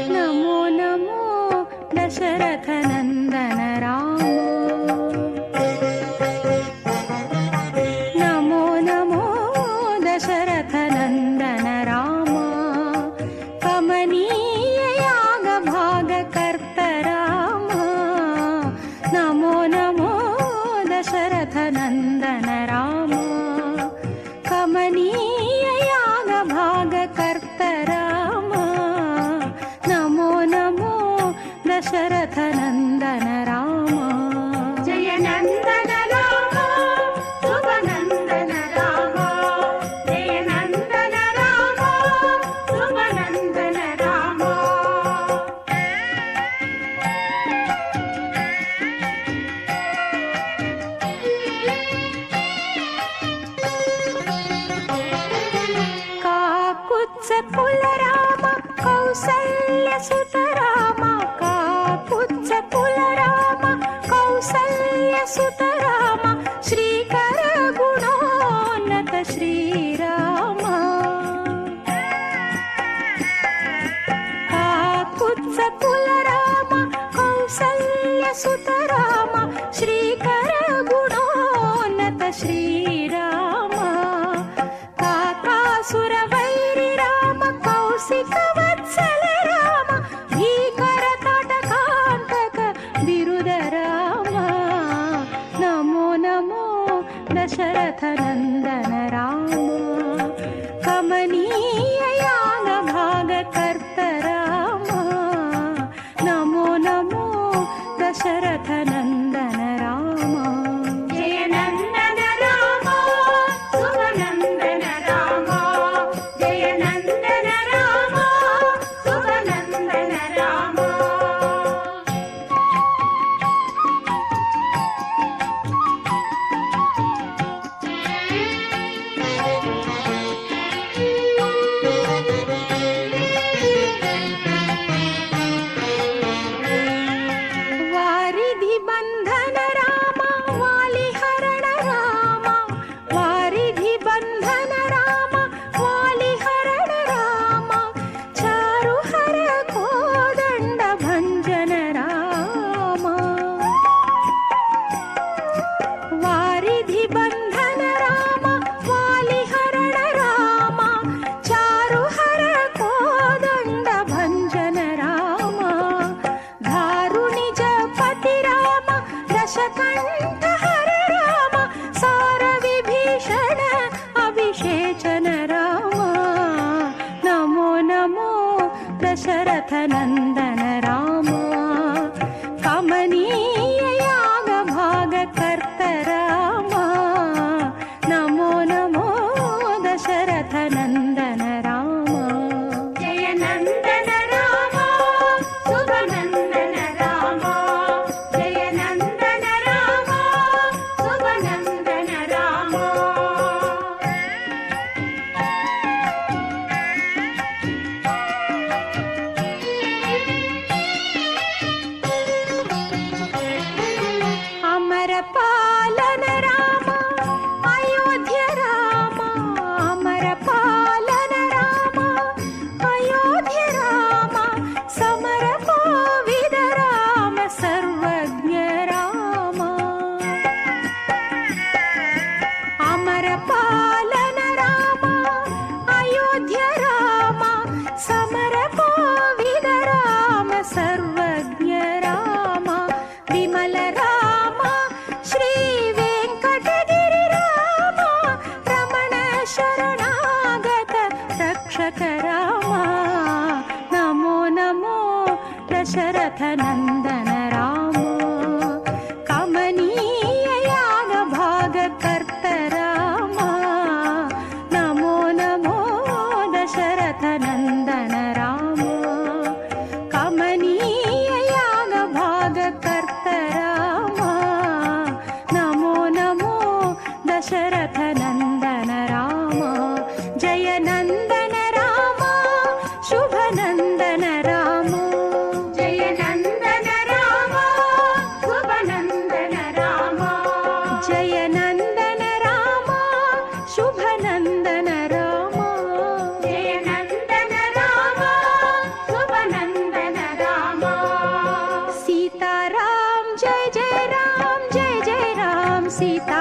नमो नमो दशरथ नंदन राम, नमो नमो दशरथ नंदन राम, कमनीय याग भाग कर्त राम, नमो नमो दशरथ नंदन राम, कमनीय याग भाग कर्त राम, नमो नमो दशरथ नंदन राम। जय नंदन राम शुभ नंदन राम, जय नंदन राम शुभ नंदन राम। काकुत्स कुल राम कौसल्य सुत राम, काकुत्स कुल राम कौसल्य सुत राम, श्रीकर गुणोन्नत श्रीराम। काकुत्स कुल राम कौसल्य सुत राम, श्रीकर गुणोन्नत श्रीराम। काकासुर वैरि राम कौशिक वत्सल राम, भीकर ताटकांतक बिरुद राम, नमो नमो दशरथ नंदन राम, कमनीय याग भाग कर्त राम, नमो नमो दशरथ नंदन राम। जय नंदन राम शुभ नंदन राम, जय नंदन राम शुभ नंदन राम। वारिधि बंधन राम वाली हरण राम, वारिधि बंधन राम वाली हरण राम, चारु हर कोदंड भंजन राम। वारिधि बंधन राम वाली हरण राम, चारु हर कोदंड भंजन राम, धारुणि जपति राम दशकंठ हर राम, सार विभीषण अभिषेचन राम, नमो नमो दशरथ नंदन राम, कमनीय याग भाग कर्त राम, नमो नमो दशरथ नंदन राम। जय नंदन राम शुभ नंदन राम, जय नंदन राम शुभ नंदन राम। अमर पालन राम अयोध्य राम, अमर पालन राम अयोध्य राम, समर कोविद राम सर्वज्ञ राम। अमर पालन राम अयोध्य राम, समर कोविद राम सर्वज्ञ राम, विमल राम श्री वेंकटगिरि राम, रमण शरणागत रक्षक राम, नमो नमो दशरथ नंदन राम, कमनीय याग भाग कर्त राम, नमो नमो दशरथ नंदन राम, कमनीय याग भाग कर्त राम, नमो नमो दशरथ नंदन राम। जय नंदन राम शुभ नंदन राम, जय नंदन राम शुभ नंदन राम, जय नंदन राम सीता